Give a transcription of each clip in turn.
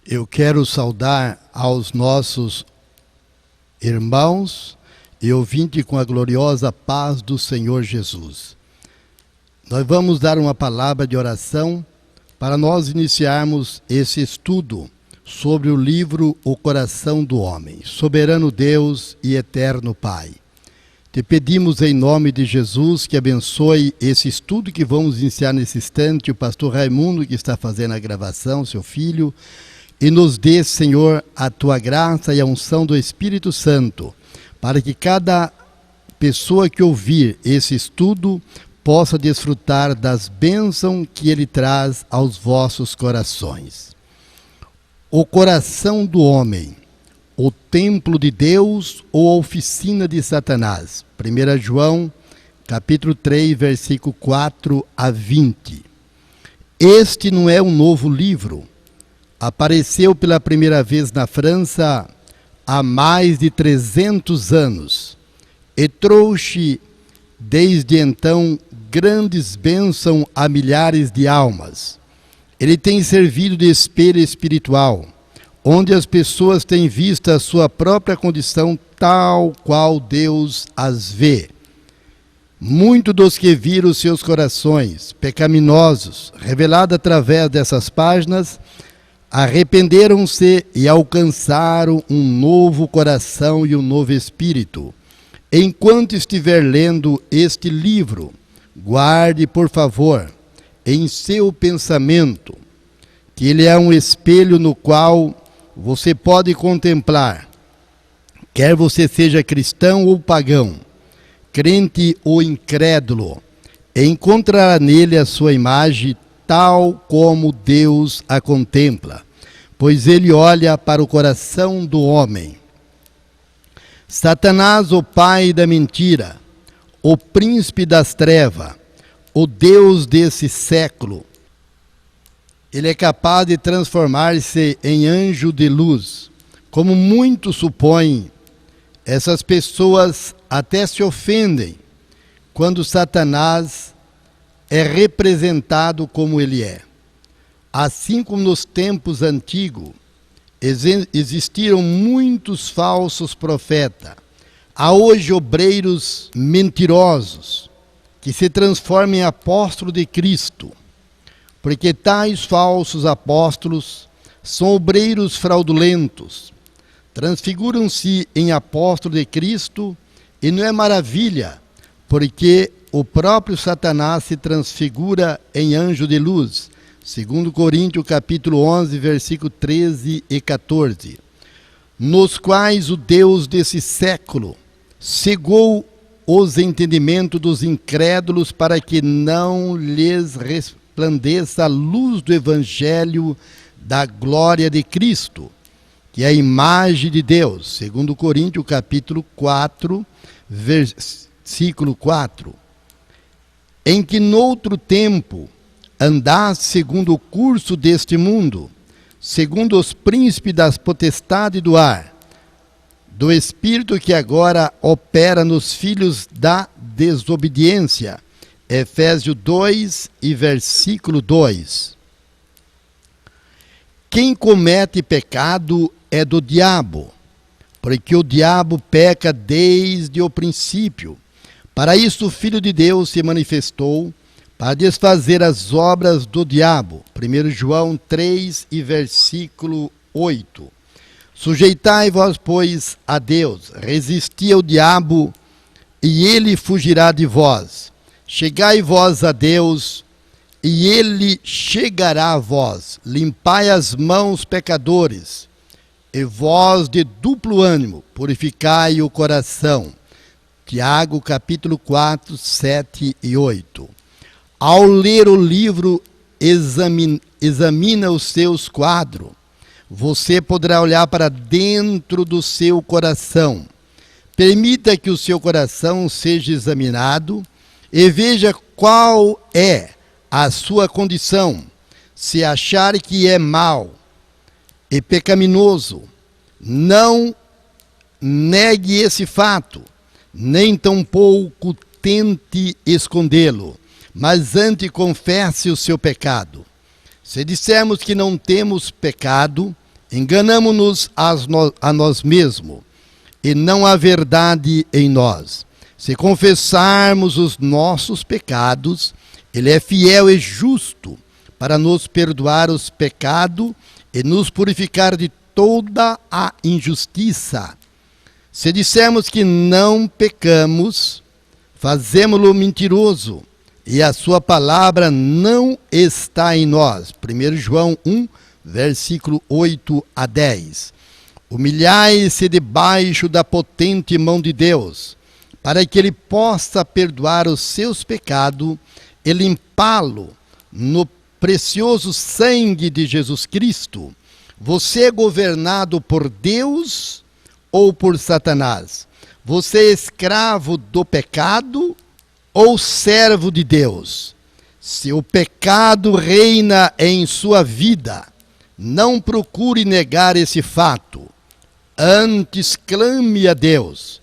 Eu quero saudar aos nossos irmãos e ouvintes com a gloriosa paz do Senhor Jesus. Nós vamos dar uma palavra de oração para nós iniciarmos esse estudo sobre o livro O Coração do Homem. Soberano Deus e eterno Pai, te pedimos em nome de Jesus que abençoe esse estudo que vamos iniciar nesse instante, o pastor Raimundo que está fazendo a gravação, seu filho, e nos dê, Senhor, a tua graça e a unção do Espírito Santo, para que cada pessoa que ouvir esse estudo possa desfrutar das bênçãos que ele traz aos vossos corações. O coração do homem, o templo de Deus ou a oficina de Satanás. 1 João, capítulo 3, versículo 4 a 20. Este não é um novo livro. Apareceu pela primeira vez na França há mais de 300 anos e trouxe desde então grandes bênçãos a milhares de almas. Ele tem servido de espelho espiritual, onde as pessoas têm visto a sua própria condição tal qual Deus as vê. Muitos dos que viram seus corações pecaminosos, revelados através dessas páginas, arrependeram-se e alcançaram um novo coração e um novo espírito. Enquanto estiver lendo este livro, guarde, por favor, em seu pensamento, que ele é um espelho no qual você pode contemplar, quer você seja cristão ou pagão, crente ou incrédulo, encontrará nele a sua imagem tal como Deus a contempla, pois ele olha para o coração do homem. Satanás, o pai da mentira, o príncipe das trevas, o Deus desse século, ele é capaz de transformar-se em anjo de luz. Como muitos supõem, essas pessoas até se ofendem quando Satanás é representado como ele é. Assim como nos tempos antigos existiram muitos falsos profetas, há hoje obreiros mentirosos que se transformam em apóstolos de Cristo, porque tais falsos apóstolos são obreiros fraudulentos, transfiguram-se em apóstolos de Cristo, e não é maravilha, porque o próprio Satanás se transfigura em anjo de luz, segundo Coríntios capítulo 11, versículo 13 e 14, nos quais o Deus desse século cegou os entendimentos dos incrédulos para que não lhes resplandeça a luz do Evangelho da glória de Cristo, que é a imagem de Deus, segundo Coríntios capítulo 4, versículo 4, em que noutro tempo andaste segundo o curso deste mundo, segundo os príncipes das potestades do ar, do espírito que agora opera nos filhos da desobediência. Efésios 2 e versículo 2. Quem comete pecado é do diabo, porque o diabo peca desde o princípio. Para isso o Filho de Deus se manifestou, para desfazer as obras do diabo. 1 João 3 e versículo 8. Sujeitai-vos, pois, a Deus, resisti ao diabo, e ele fugirá de vós. Chegai vós a Deus, e ele chegará a vós. Limpai as mãos, pecadores, e vós de duplo ânimo, purificai o coração. Tiago, capítulo 4, 7 e 8. Ao ler o livro, examina os seus quadros. Você poderá olhar para dentro do seu coração. Permita que o seu coração seja examinado e veja qual é a sua condição. Se achar que é mau e pecaminoso, não negue esse fato, nem tampouco tente escondê-lo, mas antes confesse o seu pecado. Se dissermos que não temos pecado, enganamo-nos a nós mesmos, e não há verdade em nós. Se confessarmos os nossos pecados, Ele é fiel e justo para nos perdoar os pecados e nos purificar de toda a injustiça. Se dissermos que não pecamos, fazemo-lo mentiroso, e a sua palavra não está em nós. 1 João 1, versículo 8 a 10. Humilhai-se debaixo da potente mão de Deus, para que Ele possa perdoar os seus pecados e limpá-lo no precioso sangue de Jesus Cristo. Você é governado por Deus ou por Satanás? Você é escravo do pecado ou servo de Deus? Se o pecado reina em sua vida, não procure negar esse fato. Antes clame a Deus,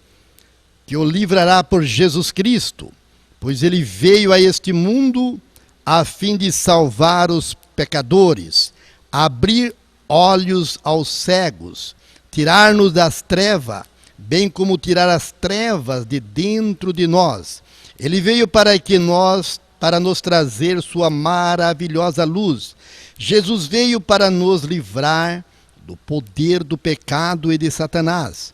que o livrará por Jesus Cristo, pois Ele veio a este mundo a fim de salvar os pecadores, abrir olhos aos cegos, tirar-nos das trevas, bem como tirar as trevas de dentro de nós. Ele veio para nos trazer sua maravilhosa luz. Jesus veio para nos livrar do poder do pecado e de Satanás.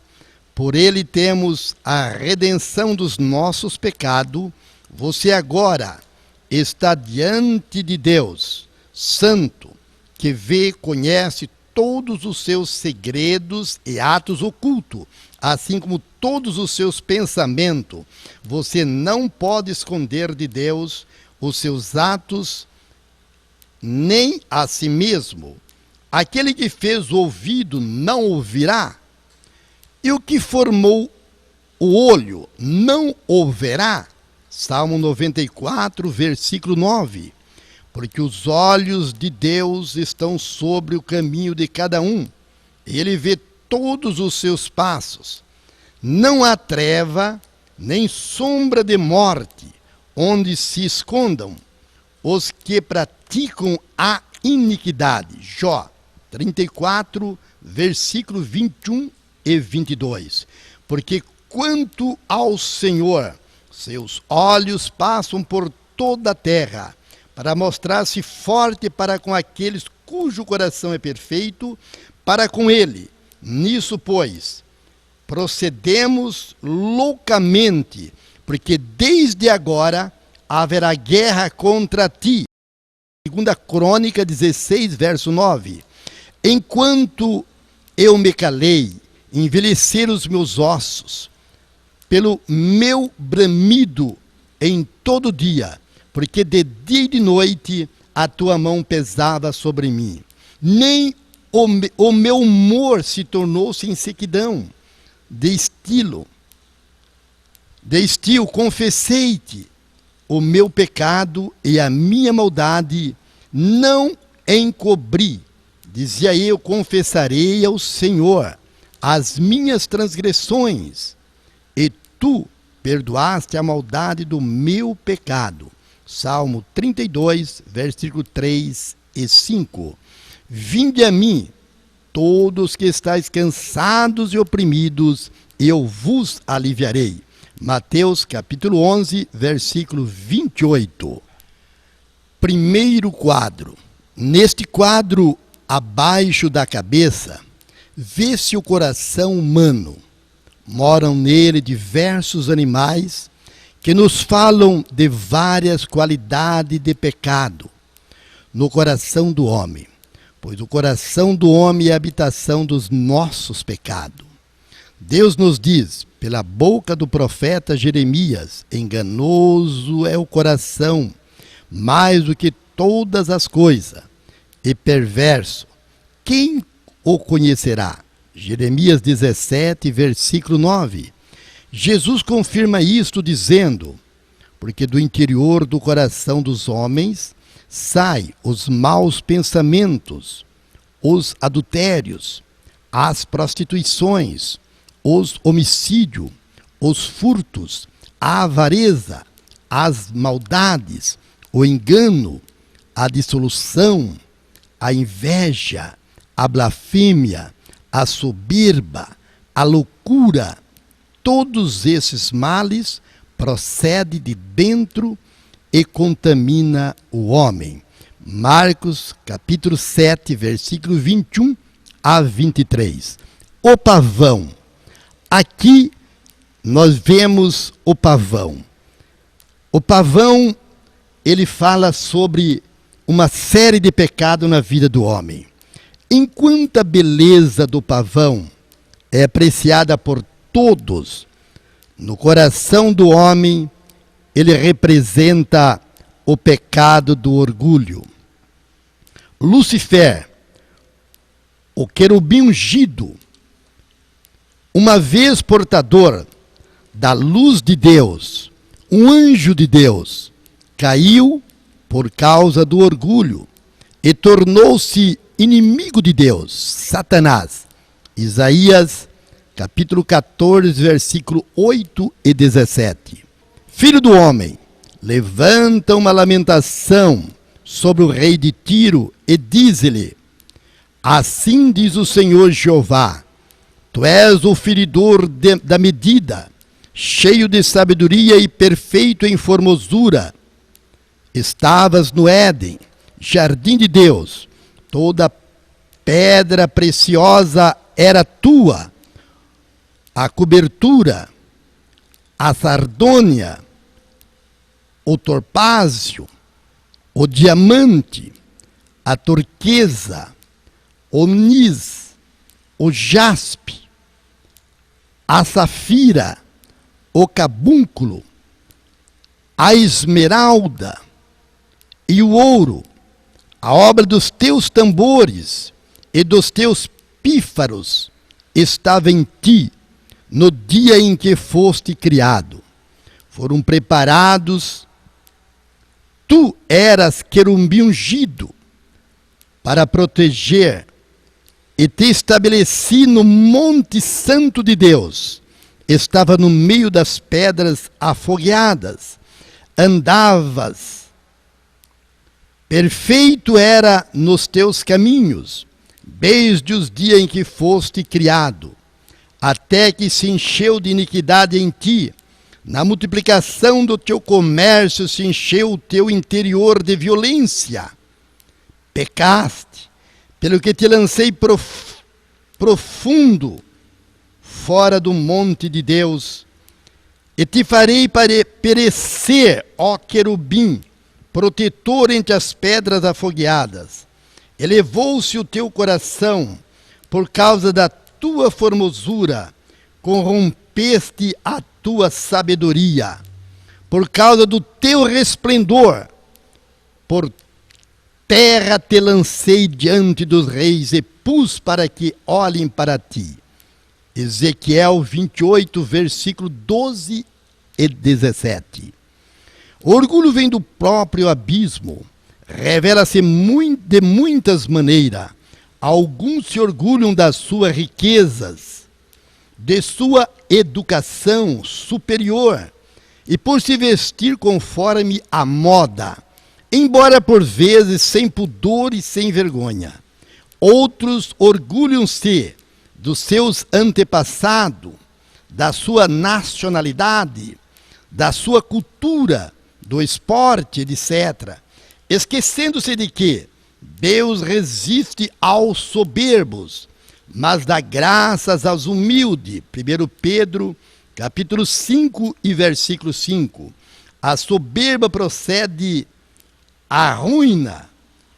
Por ele temos a redenção dos nossos pecados. Você agora está diante de Deus, santo, que vê, conhece todos os seus segredos e atos ocultos, assim como todos os seus pensamentos. Você não pode esconder de Deus os seus atos, nem a si mesmo. Aquele que fez o ouvido não ouvirá, e o que formou o olho não o verá. Salmo 94, versículo 9. Porque os olhos de Deus estão sobre o caminho de cada um. Ele vê todos os seus passos. Não há treva, nem sombra de morte, onde se escondam os que praticam a iniquidade. Jó 34, versículo 21 e 22. Porque quanto ao Senhor, seus olhos passam por toda a terra, para mostrar-se forte para com aqueles cujo coração é perfeito, para com ele. Nisso, pois, procedemos loucamente, porque desde agora haverá guerra contra ti. 2 Crônica 16, verso 9. Enquanto eu me calei, envelheceram os meus ossos, pelo meu bramido em todo dia, porque de dia e de noite a tua mão pesava sobre mim. Nem o meu humor se tornou-se em sequidão, de estio, confessei-te o meu pecado e a minha maldade não encobri. Dizia eu, confessarei ao Senhor as minhas transgressões, e tu perdoaste a maldade do meu pecado. Salmo 32, versículo 3 e 5. Vinde a mim, todos que estáis cansados e oprimidos, eu vos aliviarei. Mateus capítulo 11, versículo 28. Primeiro quadro. Neste quadro, abaixo da cabeça, vê-se o coração humano. Moram nele diversos animais que nos falam de várias qualidades de pecado no coração do homem, pois o coração do homem é a habitação dos nossos pecados. Deus nos diz, pela boca do profeta Jeremias, enganoso é o coração, mais do que todas as coisas, e perverso, quem o conhecerá? Jeremias 17, versículo 9. Jesus confirma isto dizendo, porque do interior do coração dos homens saem os maus pensamentos, os adultérios, as prostituições, os homicídios, os furtos, a avareza, as maldades, o engano, a dissolução, a inveja, a blasfêmia, a soberba, a loucura. Todos esses males procedem de dentro e contamina o homem. Marcos, capítulo 7, versículo 21 a 23. O pavão. Aqui nós vemos o pavão. O pavão, ele fala sobre uma série de pecados na vida do homem. Enquanto a beleza do pavão é apreciada por todos, no coração do homem, ele representa o pecado do orgulho. Lúcifer, o querubim ungido, uma vez portador da luz de Deus, um anjo de Deus, caiu por causa do orgulho e tornou-se inimigo de Deus, Satanás. Isaías, capítulo 14, versículo 8 e 17. Filho do homem, levanta uma lamentação sobre o rei de Tiro e diz-lhe: assim diz o Senhor Jeová, tu és o feridor da medida, cheio de sabedoria e perfeito em formosura. Estavas no Éden, jardim de Deus, toda pedra preciosa era tua, a cobertura, a sardônia, o topázio, o diamante, a turquesa, o onis, o jaspe, a safira, o cabúnculo, a esmeralda e o ouro, a obra dos teus tambores e dos teus pífaros estava em ti no dia em que foste criado. Foram preparados, tu eras querubim ungido para proteger, e te estabeleci no monte santo de Deus. Estava no meio das pedras afogueadas, andavas, perfeito era nos teus caminhos, desde os dias em que foste criado, até que se encheu de iniquidade em ti. Na multiplicação do teu comércio se encheu o teu interior de violência. Pecaste, pelo que te lancei profundo, fora do monte de Deus, e te farei perecer, ó querubim, protetor entre as pedras afogueadas. Elevou-se o teu coração por causa da tua formosura, corrompeste a tua sabedoria, por causa do teu resplendor, por terra te lancei diante dos reis e pus para que olhem para ti. Ezequiel 28, versículo 12 e 17. O orgulho vem do próprio abismo, revela-se de muitas maneiras. Alguns se orgulham das suas riquezas, de sua educação superior e por se vestir conforme a moda, embora por vezes sem pudor e sem vergonha. Outros orgulham-se dos seus antepassados, da sua nacionalidade, da sua cultura, do esporte, etc., esquecendo-se de que Deus resiste aos soberbos, mas dá graças aos humildes. 1 Pedro, capítulo 5 e versículo 5. A soberba procede à ruína,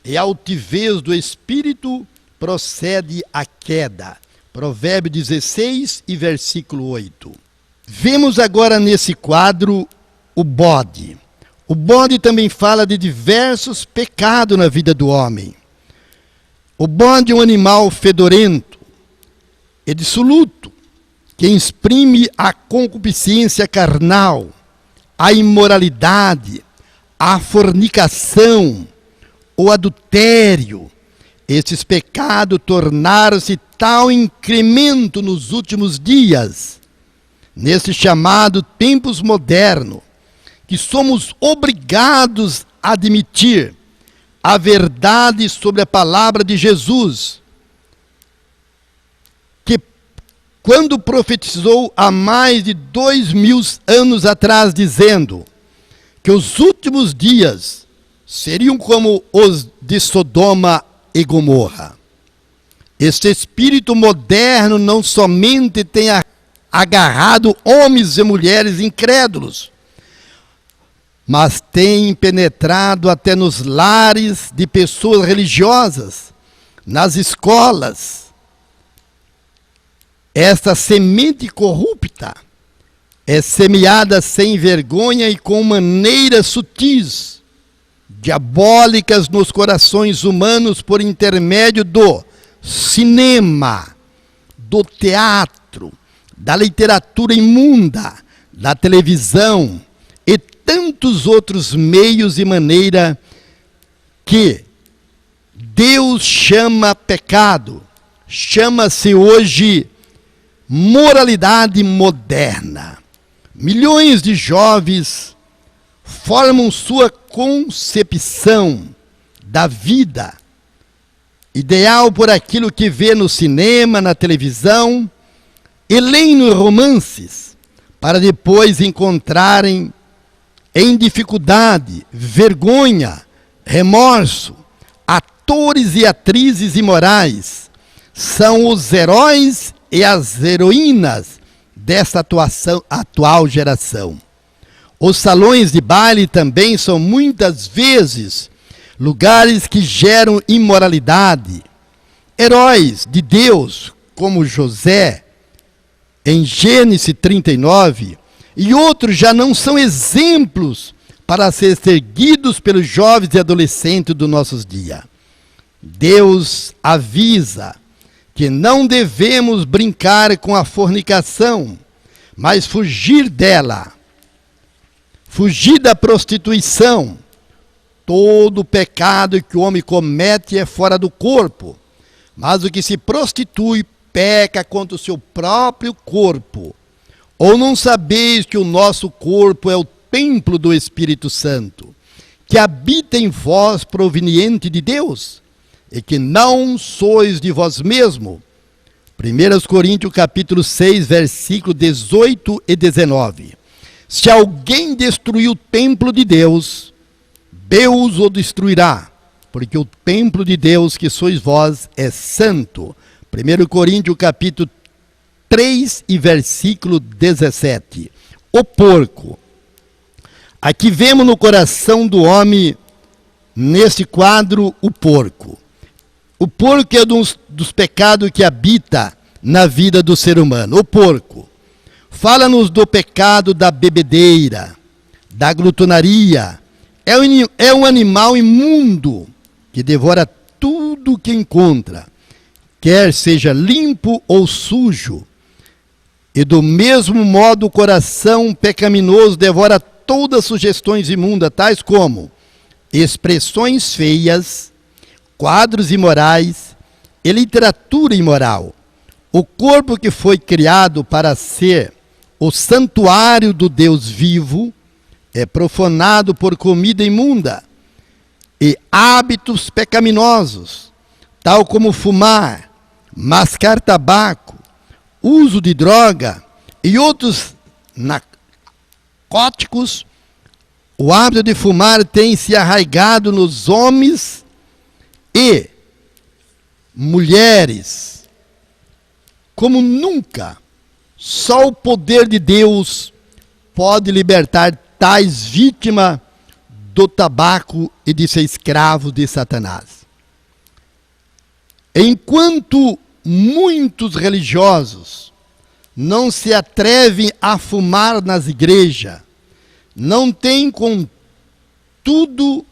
e a altivez do espírito procede à queda. Provérbio 16 e versículo 8. Vemos agora nesse quadro o bode. O bode também fala de diversos pecados na vida do homem. O bode é um animal fedorento e dissoluto, que exprime a concupiscência carnal, a imoralidade, a fornicação, o adultério. Esses pecados tornaram-se tal incremento nos últimos dias, nesse chamado tempos modernos, que somos obrigados a admitir a verdade sobre a palavra de Jesus, quando profetizou há mais de 2000 anos atrás, dizendo que os últimos dias seriam como os de Sodoma e Gomorra. Este espírito moderno não somente tem agarrado homens e mulheres incrédulos, mas tem penetrado até nos lares de pessoas religiosas, nas escolas. Esta semente corrupta é semeada sem vergonha e com maneiras sutis, diabólicas nos corações humanos por intermédio do cinema, do teatro, da literatura imunda, da televisão e tantos outros meios e maneira que Deus chama pecado, chama-se hoje moralidade moderna. Milhões de jovens formam sua concepção da vida ideal por aquilo que vê no cinema, na televisão, e leem nos romances, para depois encontrarem em dificuldade, vergonha, remorso. Atores e atrizes imorais são os heróis e as heroínas desta atual geração. Os salões de baile também são muitas vezes lugares que geram imoralidade. Heróis de Deus, como José, em Gênesis 39, e outros já não são exemplos para ser seguidos pelos jovens e adolescentes dos nossos dias. Deus avisa que não devemos brincar com a fornicação, mas fugir dela. Fugir da prostituição. Todo pecado que o homem comete é fora do corpo, mas o que se prostitui peca contra o seu próprio corpo. Ou não sabeis que o nosso corpo é o templo do Espírito Santo, que habita em vós proveniente de Deus, e que não sois de vós mesmo. 1 Coríntios capítulo 6, versículo 18 e 19. Se alguém destruir o templo de Deus, Deus o destruirá, porque o templo de Deus que sois vós é santo. 1 Coríntios capítulo 3 e versículo 17. O porco. Aqui vemos no coração do homem, neste quadro, o porco. O porco é dos pecados que habita na vida do ser humano. O porco. Fala-nos do pecado da bebedeira, da glutonaria. É um animal imundo que devora tudo que encontra, quer seja limpo ou sujo. E do mesmo modo o coração pecaminoso devora todas as sugestões imundas, tais como expressões feias, quadros imorais e literatura imoral. O corpo que foi criado para ser o santuário do Deus vivo é profanado por comida imunda e hábitos pecaminosos, tal como fumar, mascar tabaco, uso de droga e outros narcóticos. O hábito de fumar tem se arraigado nos homens e mulheres como nunca. Só o poder de Deus pode libertar tais vítimas do tabaco e de ser escravo de Satanás. Enquanto muitos religiosos não se atrevem a fumar nas igrejas, não têm, contudo,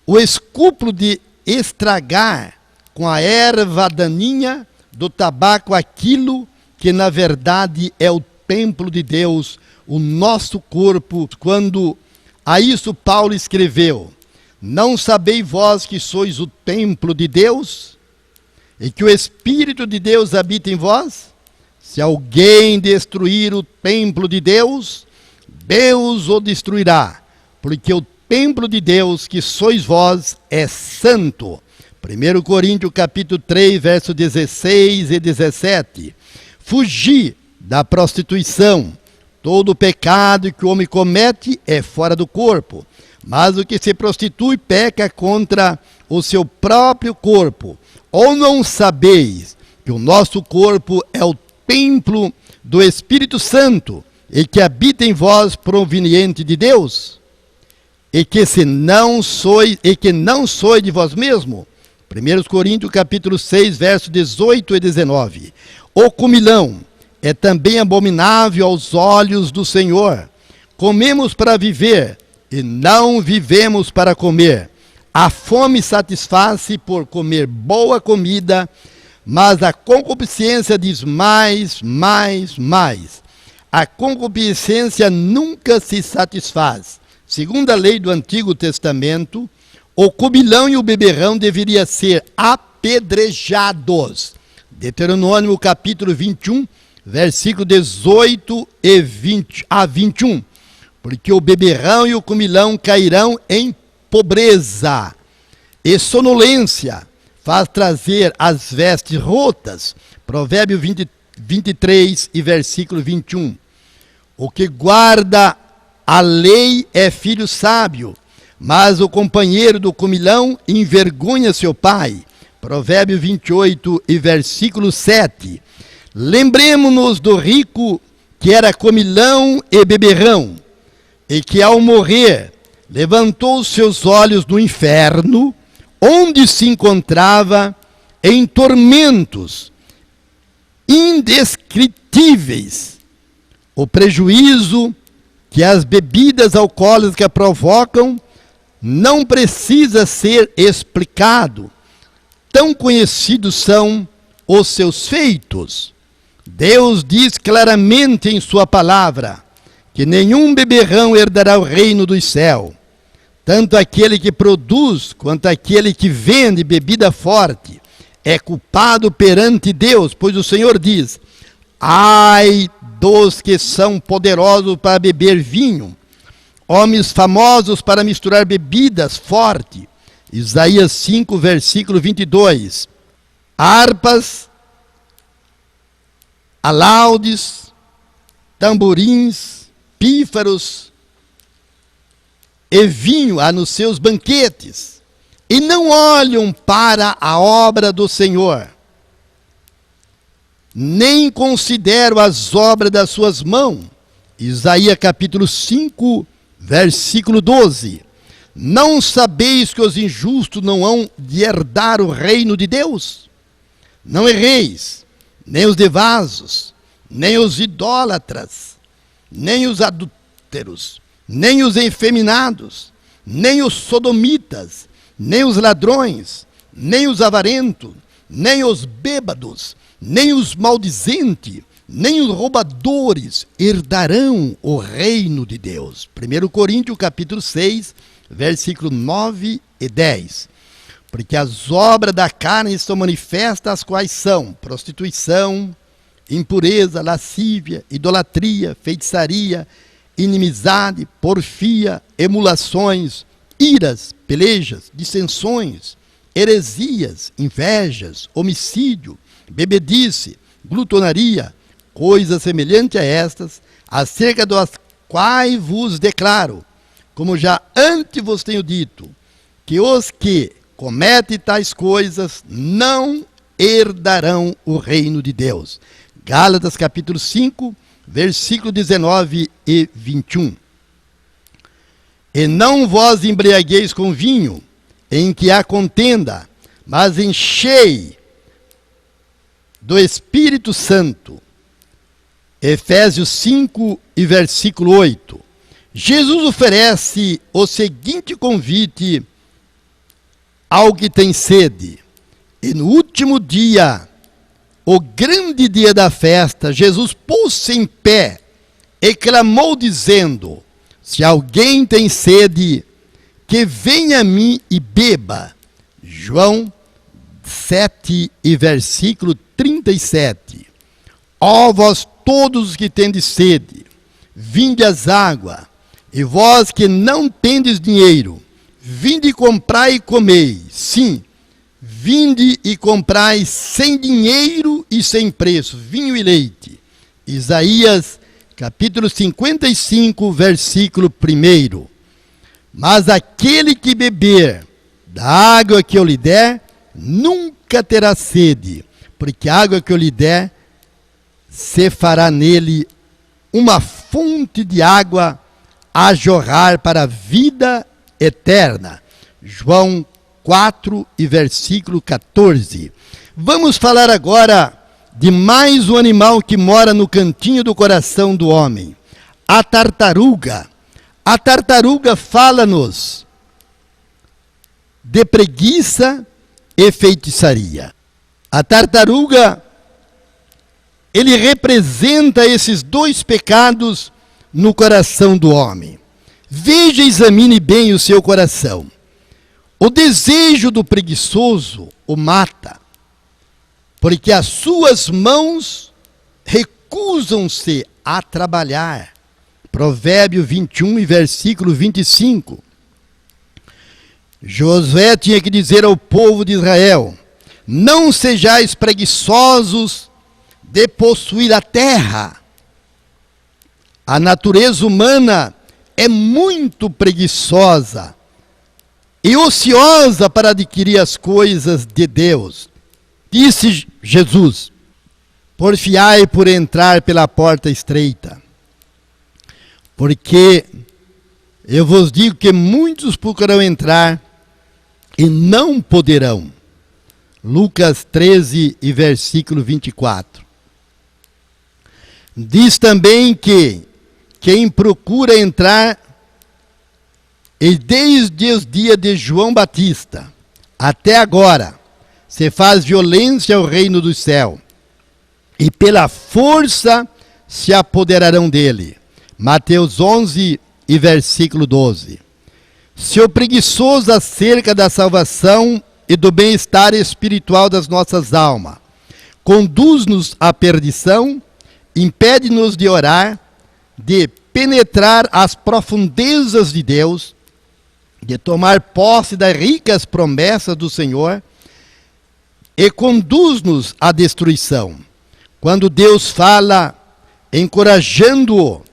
o escrúpulo de estragar com a erva daninha do tabaco aquilo que na verdade é o templo de Deus, o nosso corpo. Quando a isso Paulo escreveu: não sabeis vós que sois o templo de Deus e que o Espírito de Deus habita em vós? Se alguém destruir o templo de Deus, Deus o destruirá, porque o templo de Deus que sois vós é santo. 1 Coríntios capítulo 3, versos 16 e 17. Fugir da prostituição. Todo pecado que o homem comete é fora do corpo, mas o que se prostitui peca contra o seu próprio corpo. Ou não sabeis que o nosso corpo é o templo do Espírito Santo e que habita em vós proveniente de Deus? E que não sois de vós mesmo? 1 Coríntios capítulo 6, versos 18 e 19. O comilão é também abominável aos olhos do Senhor. Comemos para viver e não vivemos para comer. A fome satisfaz-se por comer boa comida, mas a concupiscência diz mais, mais, mais. A concupiscência nunca se satisfaz. Segundo a lei do Antigo Testamento, o comilão e o beberrão deveriam ser apedrejados. Deuteronômio capítulo 21, versículo 18 a 21. Porque o beberrão e o comilão cairão em pobreza e sonolência, faz trazer as vestes rotas. Provérbio 23 e versículo 21. O que guarda a lei é filho sábio, mas o companheiro do comilão envergonha seu pai. Provérbio 28 e versículo 7. Lembremos-nos do rico que era comilão e beberrão, e que ao morrer levantou os seus olhos no inferno, onde se encontrava em tormentos indescritíveis. O prejuízo que as bebidas alcoólicas provocam não precisa ser explicado. Tão conhecidos são os seus feitos. Deus diz claramente em sua palavra que nenhum beberrão herdará o reino dos céus. Tanto aquele que produz quanto aquele que vende bebida forte é culpado perante Deus, pois o Senhor diz: ai dos que são poderosos para beber vinho, homens famosos para misturar bebidas fortes. Isaías 5, versículo 22. Harpas, alaudes, tamborins, pífaros e vinho há nos seus banquetes, e não olham para a obra do Senhor, nem consideram as obras das suas mãos. Isaías capítulo 5, versículo 12. Não sabeis que os injustos não hão de herdar o reino de Deus? Não erreis, nem os devasos, nem os idólatras, nem os adúlteros, nem os efeminados, nem os sodomitas, nem os ladrões, nem os avarentos, nem os bêbados, nem os maldizentes, nem os roubadores herdarão o reino de Deus. 1 Coríntios capítulo 6, versículo 9 e 10. Porque as obras da carne estão manifestas, as quais são prostituição, impureza, lascívia, idolatria, feitiçaria, inimizade, porfia, emulações, iras, pelejas, dissensões, heresias, invejas, homicídio, bebedice, glutonaria, coisas semelhantes a estas, acerca das quais vos declaro, como já antes vos tenho dito, que os que cometem tais coisas não herdarão o reino de Deus. Gálatas capítulo 5, versículo 19 e 21. E não vos embriagueis com vinho, em que há contenda, mas enchei do Espírito Santo. Efésios 5 e versículo 8. Jesus oferece o seguinte convite ao que tem sede. E no último dia, o grande dia da festa, Jesus pôs-se em pé e clamou dizendo: se alguém tem sede, que venha a mim e beba. João 7 e versículo 37. Ó vós todos os que tendes sede, vinde às águas, e vós que não tendes dinheiro, vinde comprar e comei. Sim, vinde e comprai sem dinheiro e sem preço vinho e leite. Isaías capítulo 55, versículo 1. Mas aquele que beber da água que eu lhe der, nunca terá sede, porque a água que eu lhe der, se fará nele uma fonte de água a jorrar para a vida eterna. João 4 e versículo 14. Vamos falar agora de mais um animal que mora no cantinho do coração do homem, a tartaruga. A tartaruga fala-nos de preguiça e feitiçaria. A tartaruga, ele representa esses dois pecados no coração do homem. Veja e examine bem o seu coração. O desejo do preguiçoso o mata, porque as suas mãos recusam-se a trabalhar. Provérbio 21 e versículo 25. Josué tinha que dizer ao povo de Israel: não sejais preguiçosos de possuir a terra. A natureza humana é muito preguiçosa e ociosa para adquirir as coisas de Deus. Disse Jesus: porfiai por entrar pela porta estreita, porque eu vos digo que muitos procurarão entrar e não poderão. Lucas 13 e versículo 24. Diz também que quem procura entrar, e desde os dias de João Batista até agora, se faz violência ao reino do céu, e pela força se apoderarão dele. Mateus 11 e versículo 12. Se o preguiçoso acerca da salvação e do bem-estar espiritual das nossas almas conduz-nos à perdição, impede-nos de orar, de penetrar as profundezas de Deus, de tomar posse das ricas promessas do Senhor, e conduz-nos à destruição. Quando Deus fala, encorajando-o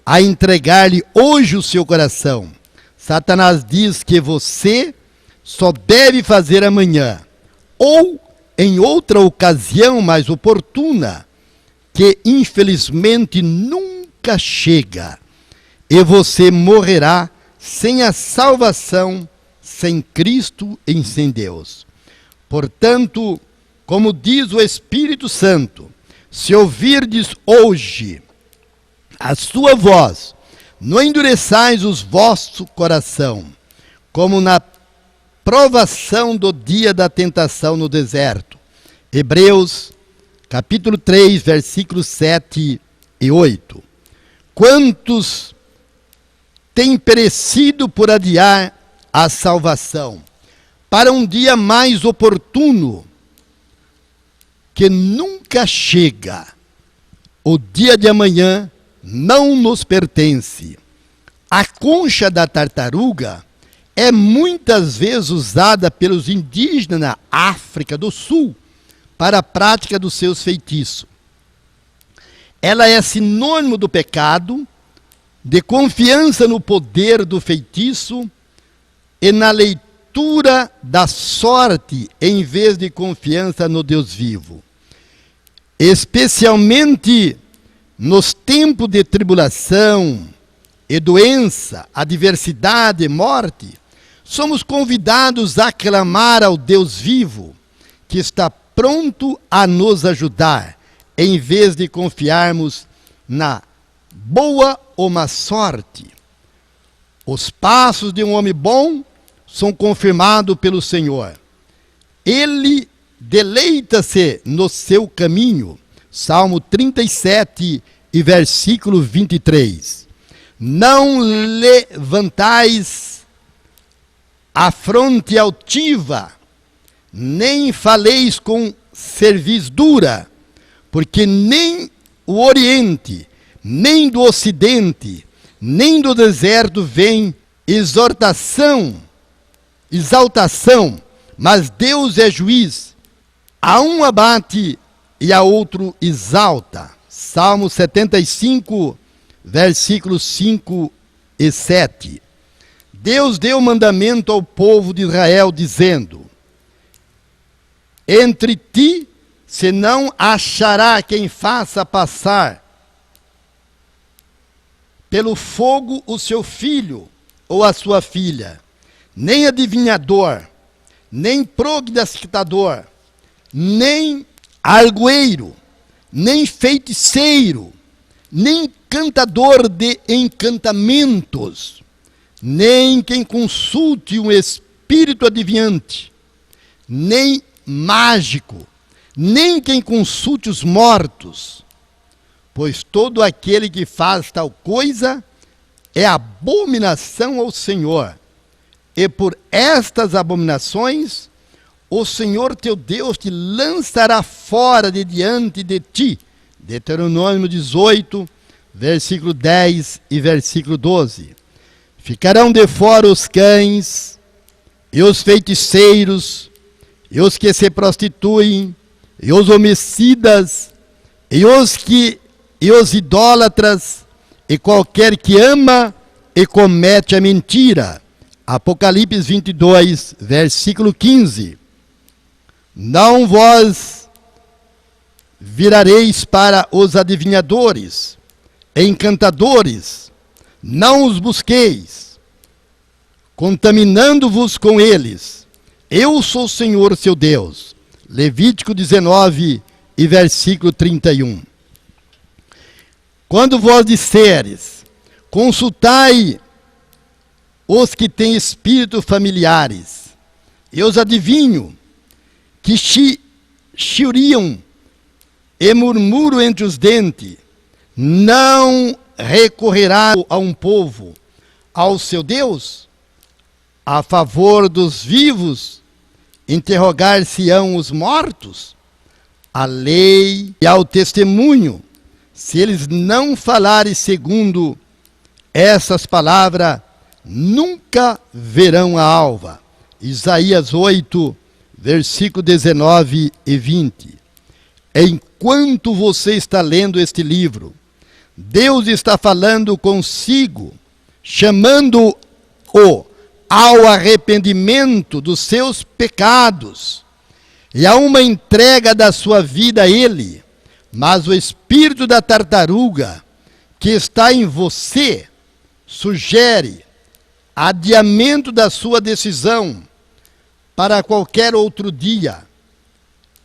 a entregar-lhe hoje o seu coração, Satanás diz que você só deve fazer amanhã, ou em outra ocasião mais oportuna, que infelizmente nunca chega, e você morrerá sem a salvação, sem Cristo e sem Deus. Portanto, como diz o Espírito Santo, se ouvirdes hoje a sua voz, não endureçais os vosso coração, como na provação do dia da tentação no deserto. Hebreus, capítulo 3, versículos 7 e 8. Quantos têm perecido por adiar a salvação para um dia mais oportuno, que nunca chega? O dia de amanhã não nos pertence. A concha da tartaruga é muitas vezes usada pelos indígenas na África do Sul para a prática dos seus feitiços. Ela é sinônimo do pecado, de confiança no poder do feitiço e na leitura da sorte, em vez de confiança no Deus vivo. Especialmente nos tempos de tribulação e doença, adversidade e morte, somos convidados a clamar ao Deus vivo, que está pronto a nos ajudar, em vez de confiarmos na boa ou má sorte. Os passos de um homem bom são confirmados pelo Senhor. Ele deleita-se no seu caminho. Salmo 37 e versículo 23. Não levantais a fronte altiva, nem faleis com cerviz dura, porque nem o Oriente, nem do Ocidente, nem do deserto vem exaltação, Mas Deus é juiz. A um abate e a outro exalta. Salmo 75, versículos 5 e 7. Deus deu mandamento ao povo de Israel, dizendo: entre ti se não achará quem faça passar pelo fogo o seu filho ou a sua filha, nem adivinhador, nem prognosticador, nem argoeiro, nem feiticeiro, nem encantador de encantamentos, nem quem consulte um espírito adivinhante, nem mágico, nem quem consulte os mortos, pois todo aquele que faz tal coisa é abominação ao Senhor, e por estas abominações o Senhor teu Deus te lançará fora de diante de ti. Deuteronômio 18, versículo 10 e versículo 12. Ficarão de fora os cães, e os feiticeiros, e os que se prostituem, e os homicidas, e os idólatras, e qualquer que ama e comete a mentira. Apocalipse 22, versículo 15. Não vos virareis para os adivinhadores, encantadores, não os busqueis, contaminando-vos com eles. Eu sou o Senhor seu Deus. Levítico 19 e versículo 31. Quando vós disseres, consultai os que têm espíritos familiares, e os adivinho, que chiuriam e murmuram entre os dentes, não recorrerá a um povo ao seu Deus? A favor dos vivos, interrogar-se-ão os mortos? A lei e ao testemunho, se eles não falarem segundo essas palavras, nunca verão a alva. Isaías 8, versículo 19 e 20. Enquanto você está lendo este livro, Deus está falando consigo, chamando-o ao arrependimento dos seus pecados e a uma entrega da sua vida a Ele. Mas o espírito da tartaruga que está em você sugere adiamento da sua decisão para qualquer outro dia.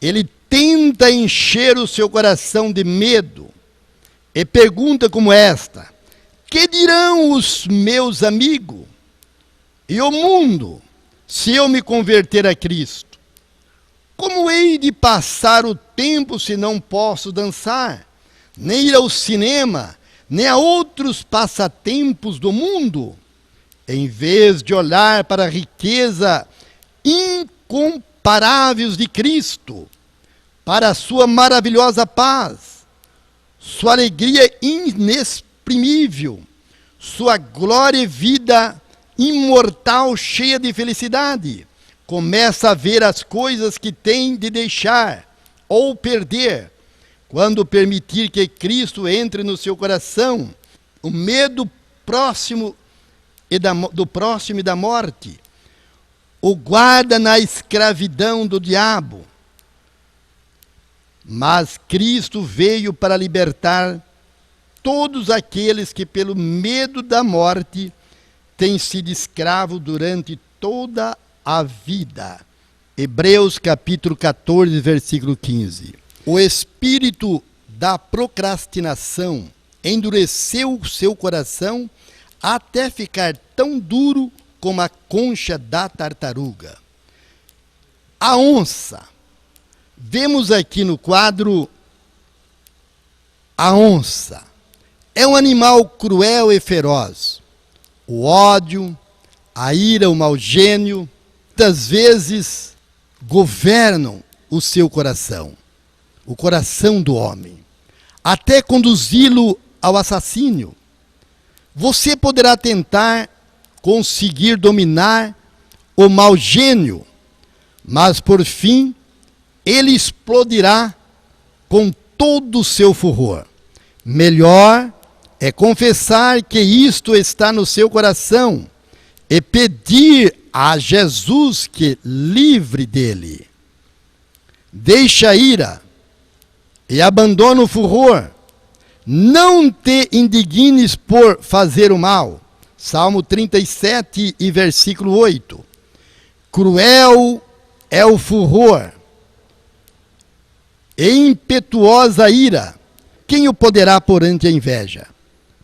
Ele tenta encher o seu coração de medo e pergunta como esta: que dirão os meus amigos e o mundo se eu me converter a Cristo? Como hei de passar o tempo se não posso dançar, nem ir ao cinema, nem a outros passatempos do mundo? Em vez de olhar para a riqueza incomparáveis de Cristo, para a sua maravilhosa paz, sua alegria inexprimível, sua glória e vida imortal cheia de felicidade, começa a ver as coisas que tem de deixar ou perder. Quando permitir que Cristo entre no seu coração, o medo próximo do próximo e da morte o guarda na escravidão do diabo. Mas Cristo veio para libertar todos aqueles que pelo medo da morte têm sido escravos durante toda a vida. Hebreus capítulo 14, versículo 15. O espírito da procrastinação endureceu o seu coração até ficar tão duro como a concha da tartaruga. A onça. Vemos aqui no quadro a onça. É um animal cruel e feroz. O ódio, a ira, o mau gênio, muitas vezes governam o seu coração, o coração do homem, até conduzi-lo ao assassínio. Você poderá tentar conseguir dominar o mau gênio, mas por fim ele explodirá com todo o seu furor. Melhor é confessar que isto está no seu coração e pedir a Jesus que livre dele. Deixa a ira e abandona o furor. Não te indignes por fazer o mal. Salmo 37 e versículo 8. Cruel é o furor e impetuosa a ira. Quem o poderá pôr ante a inveja?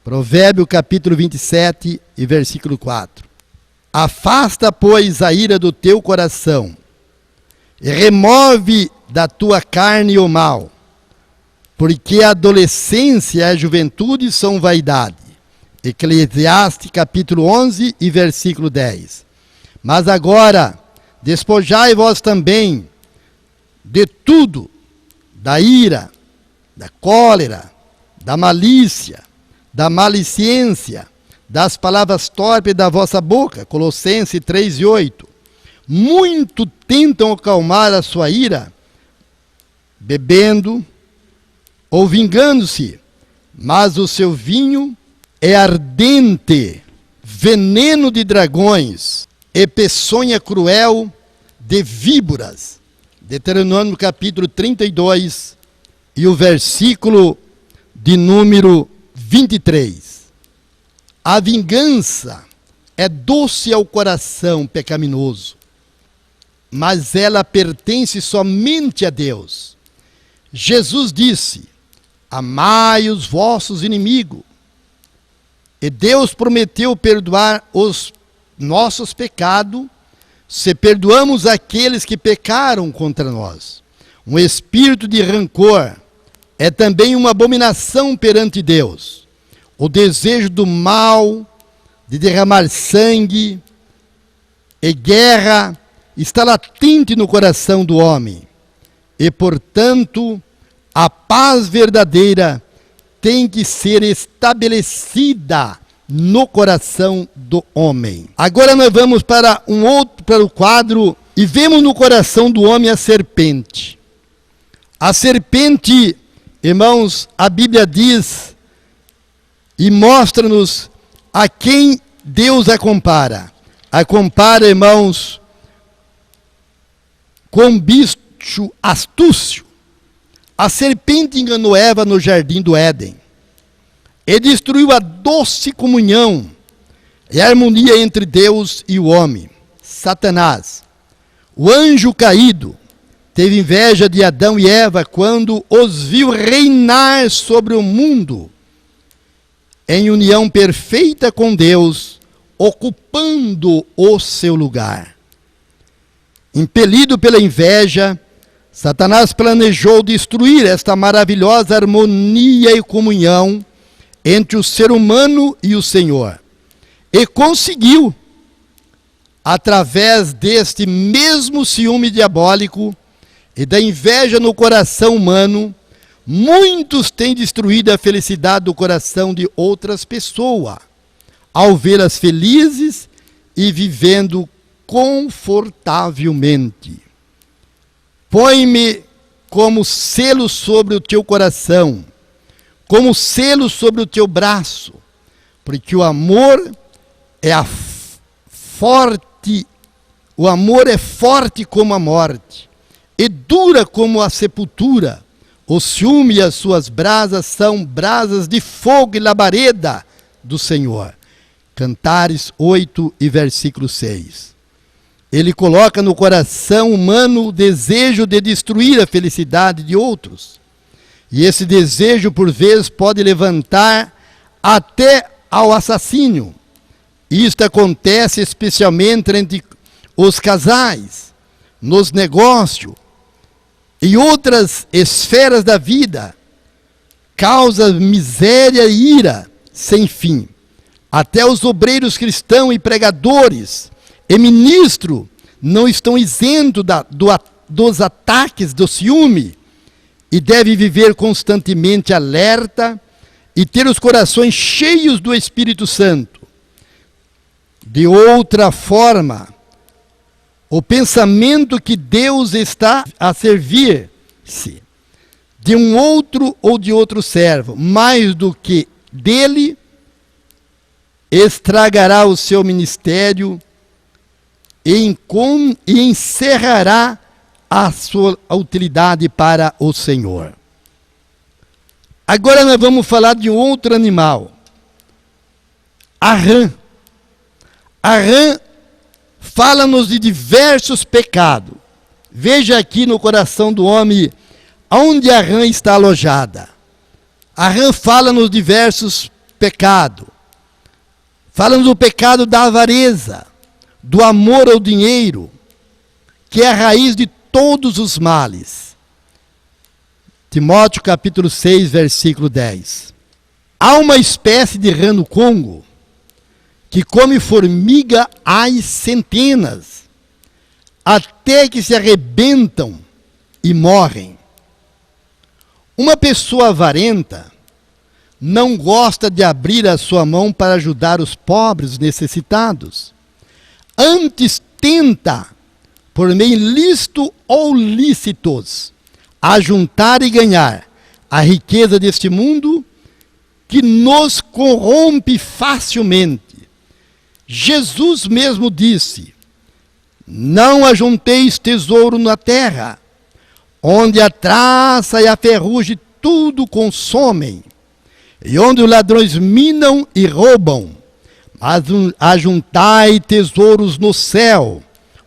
Provérbio capítulo 27 e versículo 4. Afasta, pois, a ira do teu coração e remove da tua carne o mal, porque a adolescência e a juventude são vaidade. Eclesiastes capítulo 11 e versículo 10. Mas agora, despojai-vos também de tudo, da ira, da cólera, da malícia, da malicência, das palavras torpes da vossa boca. Colossenses 3 e 8. Muito tentam acalmar a sua ira, bebendo ou vingando-se, mas o seu vinho é ardente, veneno de dragões e peçonha cruel de víboras. Deuteronômio capítulo 32 e o versículo de número 23. A vingança é doce ao coração pecaminoso, mas ela pertence somente a Deus. Jesus disse: amai os vossos inimigos. E Deus prometeu perdoar os nossos pecados se perdoamos aqueles que pecaram contra nós. Um espírito de rancor é também uma abominação perante Deus. O desejo do mal, de derramar sangue e guerra está latente no coração do homem. E, portanto, a paz verdadeira tem que ser estabelecida no coração do homem. Agora nós vamos para o quadro e vemos no coração do homem a serpente. A serpente, irmãos, a Bíblia diz e mostra-nos a quem Deus a compara. A compara, irmãos, com um bicho astúcio. A serpente enganou Eva no jardim do Éden e destruiu a doce comunhão e a harmonia entre Deus e o homem. Satanás, o anjo caído, teve inveja de Adão e Eva quando os viu reinar sobre o mundo em união perfeita com Deus, ocupando o seu lugar. Impelido pela inveja, Satanás planejou destruir esta maravilhosa harmonia e comunhão entre o ser humano e o Senhor. E conseguiu, através deste mesmo ciúme diabólico e da inveja no coração humano, muitos têm destruído a felicidade do coração de outras pessoas, ao vê-las felizes e vivendo confortavelmente. Põe-me como selo sobre o teu coração, como selo sobre o teu braço, porque o amor é forte como a morte, e dura como a sepultura. O ciúme e as suas brasas são brasas de fogo e labareda do Senhor. Cantares 8 e versículo 6. Ele coloca no coração humano o desejo de destruir a felicidade de outros. E esse desejo, por vezes, pode levantar até ao assassínio. Isto acontece especialmente entre os casais, nos negócios e outras esferas da vida. Causa miséria e ira sem fim. Até os obreiros cristãos e pregadores e ministros não estão isentos dos ataques do ciúme e devem viver constantemente alerta e ter os corações cheios do Espírito Santo. De outra forma, o pensamento que Deus está a servir-se de um outro ou de outro servo, mais do que dele, estragará o seu ministério e encerrará a sua utilidade para o Senhor. Agora nós vamos falar de outro animal, a rã. A rã fala-nos de diversos pecados. Veja aqui no coração do homem onde a rã está alojada. A rã fala-nos diversos pecados. Fala-nos do pecado da avareza, do amor ao dinheiro, que é a raiz de todos os males. Timóteo capítulo 6, versículo 10. Há uma espécie de rã no Congo que come formiga às centenas, até que se arrebentam e morrem. Uma pessoa avarenta não gosta de abrir a sua mão para ajudar os pobres necessitados. Antes tenta, por meio lícito ou lícitos, ajuntar e ganhar a riqueza deste mundo que nos corrompe facilmente. Jesus mesmo disse: não ajunteis tesouro na terra, onde a traça e a ferrugem tudo consomem, e onde os ladrões minam e roubam. Mas ajuntai tesouros no céu,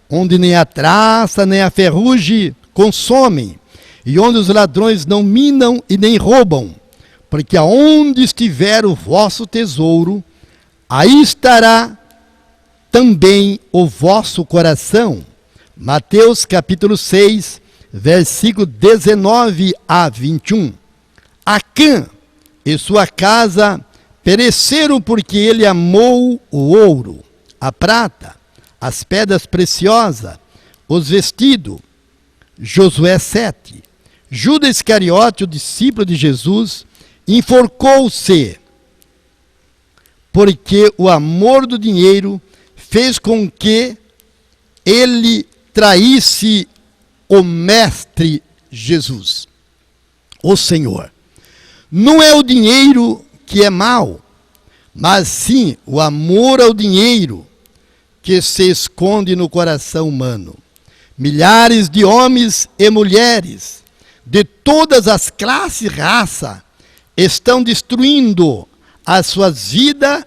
onde nem a traça nem a ferrugem consomem, e onde os ladrões não minam e nem roubam. Porque aonde estiver o vosso tesouro, aí estará também o vosso coração. Mateus capítulo 6, versículo 19 a 21. Acã e sua casa pereceram porque ele amou o ouro, a prata, as pedras preciosas, os vestidos. Josué 7. Judas Iscariote, o discípulo de Jesus, enforcou-se, porque o amor do dinheiro fez com que ele traísse o Mestre Jesus, o Senhor. Não é o dinheiro que é mau, mas sim o amor ao dinheiro que se esconde no coração humano. Milhares de homens e mulheres de todas as classes e raças estão destruindo as suas vidas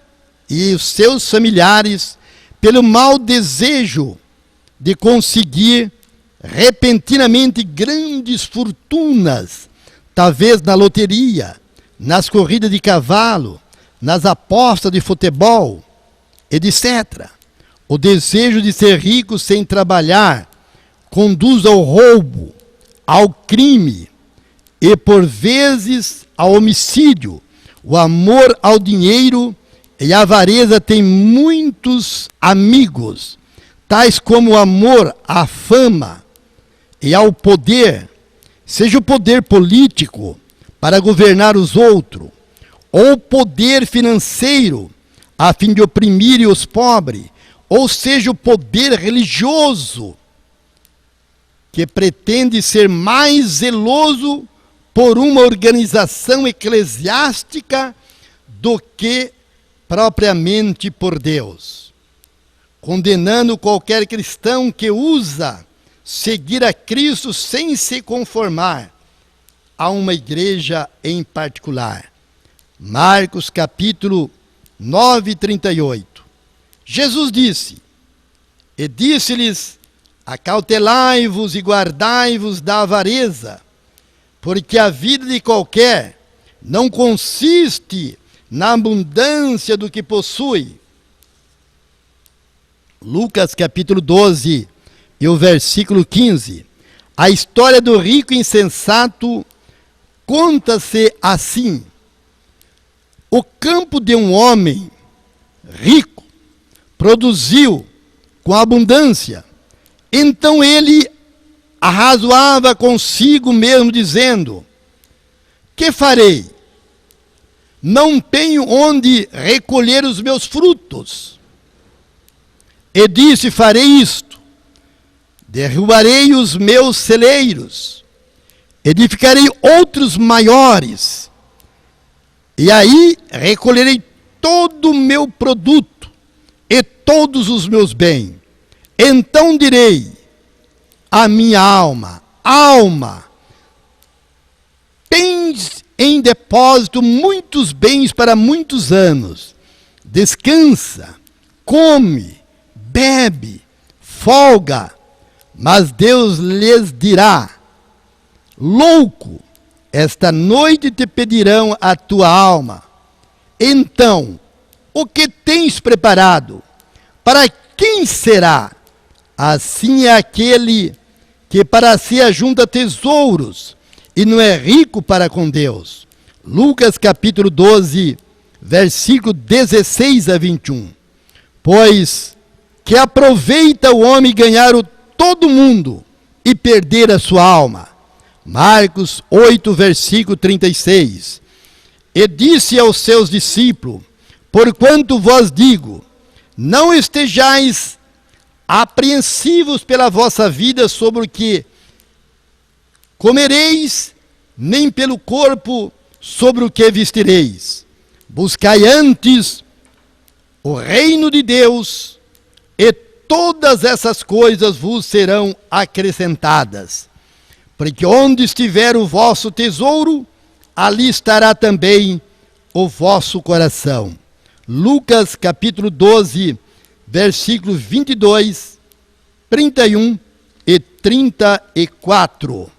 e os seus familiares pelo mau desejo de conseguir repentinamente grandes fortunas, talvez na loteria, nas corridas de cavalo, nas apostas de futebol, etc. O desejo de ser rico sem trabalhar conduz ao roubo, ao crime e, por vezes, ao homicídio. O amor ao dinheiro e a avareza têm muitos amigos, tais como o amor à fama e ao poder, seja o poder político para governar os outros, ou poder financeiro a fim de oprimir os pobres, ou seja o poder religioso que pretende ser mais zeloso por uma organização eclesiástica do que propriamente por Deus, condenando qualquer cristão que usa seguir a Cristo sem se conformar a uma igreja em particular. Marcos capítulo 9, 38. Jesus disse, e disse-lhes: acautelai-vos e guardai-vos da avareza, porque a vida de qualquer não consiste na abundância do que possui. Lucas capítulo 12 e o versículo 15. A história do rico insensato conta-se assim: o campo de um homem rico produziu com abundância. Então ele arrazoava consigo mesmo, dizendo: que farei? Não tenho onde recolher os meus frutos. E disse: farei isto: derrubarei os meus celeiros, edificarei outros maiores, e aí recolherei todo o meu produto e todos os meus bens. Então direi à minha alma: alma, tens em depósito muitos bens para muitos anos. Descansa, come, bebe, folga. Mas Deus lhes dirá: louco, esta noite te pedirão a tua alma. Então, o que tens preparado? Para quem será? Assim é aquele que para si ajunta tesouros e não é rico para com Deus. Lucas capítulo 12, versículo 16 a 21. Pois que aproveita o homem ganhar todo o mundo e perder a sua alma. Marcos 8, versículo 36. E disse aos seus discípulos: porquanto vos digo, não estejais apreensivos pela vossa vida sobre o que comereis, nem pelo corpo sobre o que vestireis. Buscai antes o reino de Deus, e todas essas coisas vos serão acrescentadas. Porque onde estiver o vosso tesouro, ali estará também o vosso coração. Lucas capítulo 12, versículos 22, 31 e 34.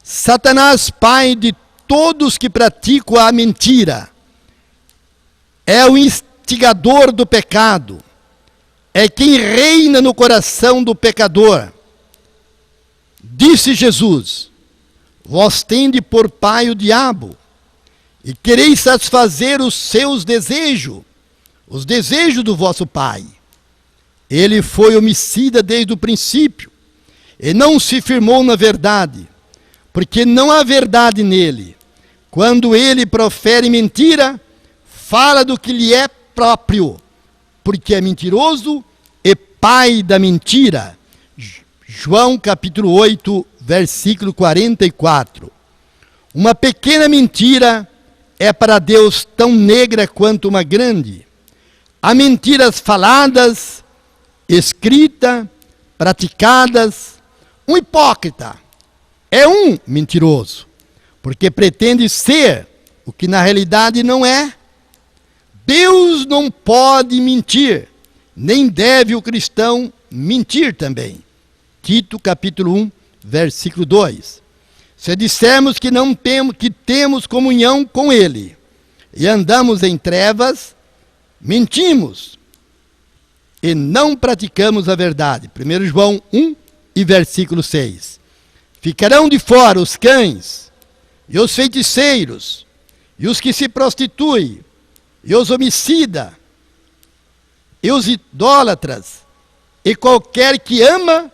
Satanás, pai de todos que praticam a mentira, é o instigador do pecado, é quem reina no coração do pecador. Disse Jesus: vós tende por pai o diabo, e quereis satisfazer os seus desejos, os desejos do vosso pai. Ele foi homicida desde o princípio, e não se firmou na verdade, porque não há verdade nele. Quando ele profere mentira, fala do que lhe é próprio, porque é mentiroso e pai da mentira. João capítulo 8, versículo 44. Uma pequena mentira é para Deus tão negra quanto uma grande. Há mentiras faladas, escritas, praticadas. Um hipócrita é um mentiroso, porque pretende ser o que na realidade não é. Deus não pode mentir, nem deve o cristão mentir também. Tito capítulo 1, versículo 2. Se dissermos que não temos, que temos comunhão com ele e andamos em trevas, mentimos e não praticamos a verdade. 1 João 1 e versículo 6. Ficarão de fora os cães e os feiticeiros e os que se prostituem e os homicidas e os idólatras e qualquer que ama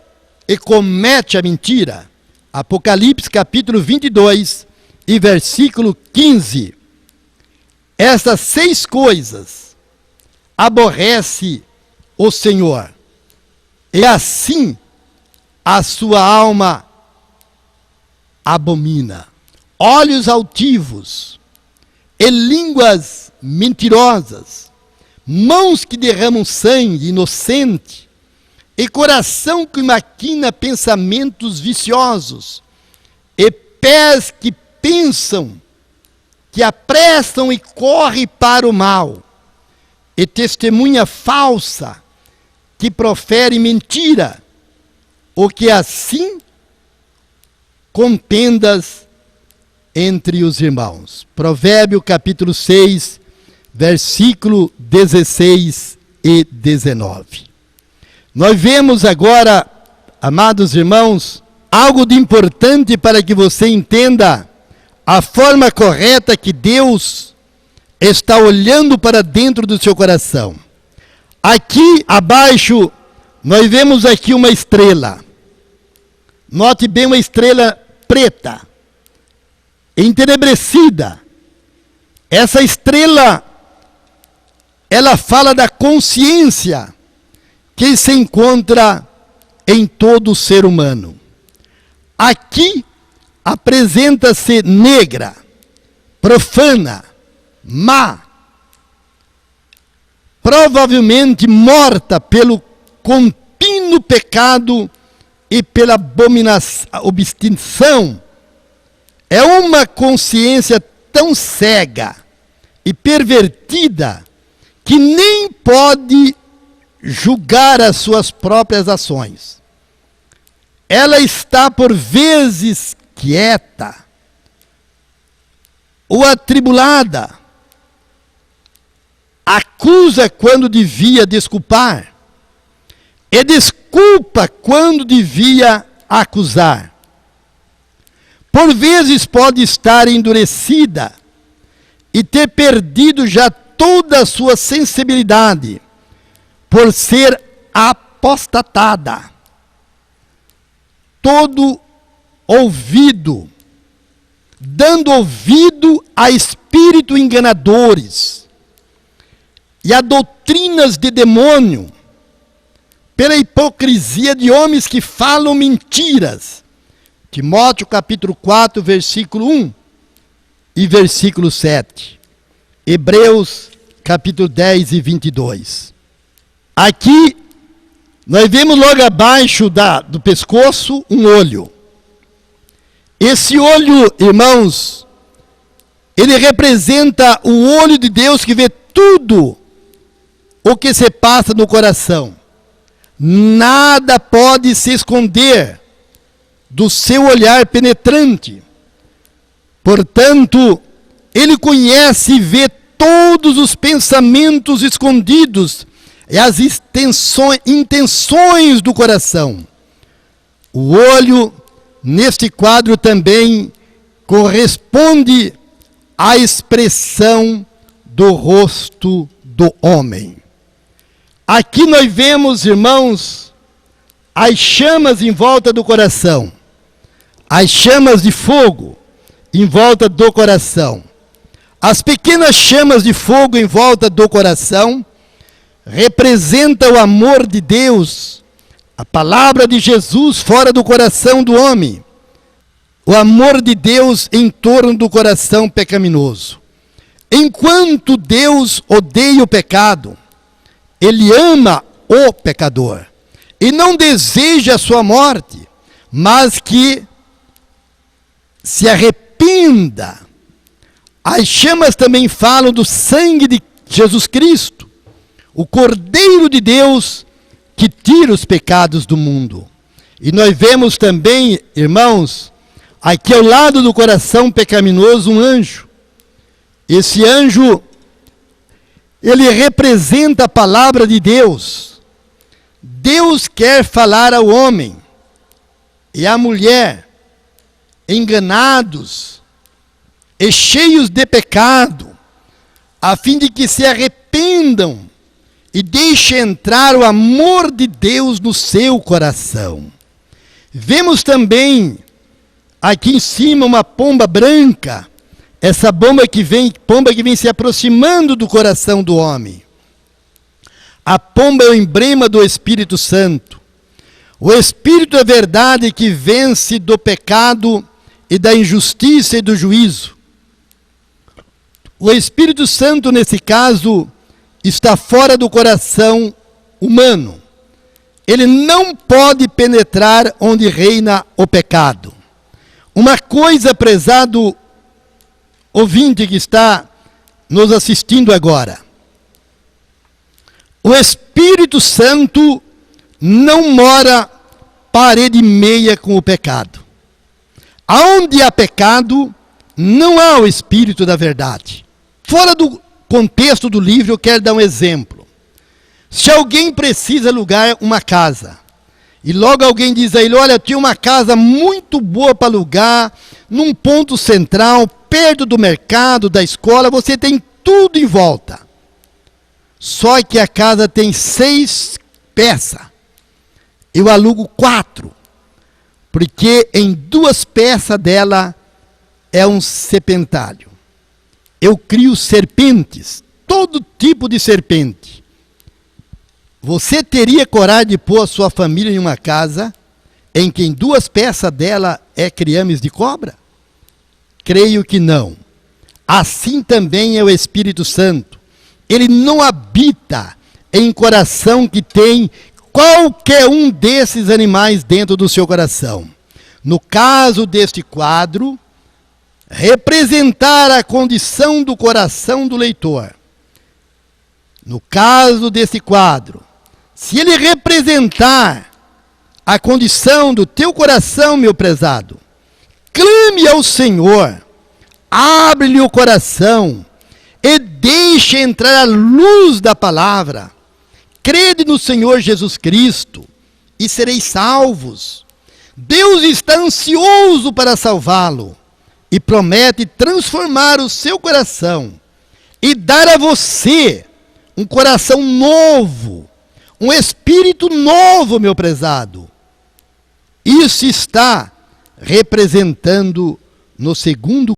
e comete a mentira. Apocalipse capítulo 22 e versículo 15. Essas 6 coisas aborrece o Senhor, e assim a sua alma abomina. Olhos altivos e línguas mentirosas, mãos que derramam sangue inocente, e coração que maquina pensamentos viciosos, e pés que pensam, que apressam e correm para o mal, e testemunha falsa, que profere mentira, o que assim contendas entre os irmãos. Provérbio capítulo 6, versículo 16 e 19. Nós vemos agora, amados irmãos, algo de importante para que você entenda a forma correta que Deus está olhando para dentro do seu coração. Aqui abaixo, nós vemos aqui uma estrela. Note bem, uma estrela preta, entenebrecida. Essa estrela, ela fala da consciência que se encontra em todo ser humano. Aqui apresenta-se negra, profana, má, provavelmente morta pelo contínuo pecado e pela obstinação. É uma consciência tão cega e pervertida que nem pode julgar as suas próprias ações. Ela está por vezes quieta ou atribulada, acusa quando devia desculpar, e desculpa quando devia acusar. Por vezes pode estar endurecida e ter perdido já toda a sua sensibilidade, por ser apostatada. Todo ouvido, dando ouvido a espíritos enganadores e a doutrinas de demônio, pela hipocrisia de homens que falam mentiras. Timóteo capítulo 4, versículo 1 e versículo 7. Hebreus capítulo 10 e 22. Aqui nós vemos logo abaixo do pescoço um olho. Esse olho, irmãos, ele representa o olho de Deus que vê tudo o que se passa no coração. Nada pode se esconder do seu olhar penetrante. Portanto, ele conhece e vê todos os pensamentos escondidos e as intenções do coração. O olho, neste quadro, também corresponde à expressão do rosto do homem. Aqui nós vemos, irmãos, as chamas em volta do coração, as chamas de fogo em volta do coração. As pequenas chamas de fogo em volta do coração representam o amor de Deus, a palavra de Jesus fora do coração do homem, o amor de Deus em torno do coração pecaminoso. Enquanto Deus odeia o pecado, Ele ama o pecador e não deseja a sua morte, mas que se arrependa. As chamas também falam do sangue de Jesus Cristo, o Cordeiro de Deus que tira os pecados do mundo. E nós vemos também, irmãos, aqui ao lado do coração pecaminoso um anjo. Esse anjo, ele representa a palavra de Deus. Deus quer falar ao homem e à mulher, enganados e cheios de pecado, a fim de que se arrependam e deixem entrar o amor de Deus no seu coração. Vemos também aqui em cima uma pomba branca, essa pomba que vem se aproximando do coração do homem. A pomba é o emblema do Espírito Santo. O Espírito é verdade que vence do pecado e da injustiça e do juízo. O Espírito Santo, nesse caso, está fora do coração humano. Ele não pode penetrar onde reina o pecado. Uma coisa, prezado ouvinte que está nos assistindo agora. O Espírito Santo não mora parede e meia com o pecado. Aonde há pecado, não há o Espírito da verdade. Fora do contexto do livro, eu quero dar um exemplo. Se alguém precisa alugar uma casa, e logo alguém diz a ele, olha, eu tinha uma casa muito boa para alugar, num ponto central, perto do mercado, da escola, você tem tudo em volta. Só que a casa tem 6 peças. Eu alugo 4, porque em 2 peças dela é um serpentário. Eu crio serpentes, todo tipo de serpente. Você teria coragem de pôr a sua família em uma casa em que 2 peças dela é criames de cobra? Creio que não. Assim também é o Espírito Santo. Ele não habita em coração que tem qualquer um desses animais dentro do seu coração. No caso deste quadro, representar a condição do coração do leitor. No caso deste quadro, se ele representar a condição do teu coração, meu prezado, clame ao Senhor, abre-lhe o coração e deixe entrar a luz da palavra. Crede no Senhor Jesus Cristo e sereis salvos. Deus está ansioso para salvá-lo e promete transformar o seu coração e dar a você um coração novo, um espírito novo, meu prezado. Isso está representando no segundo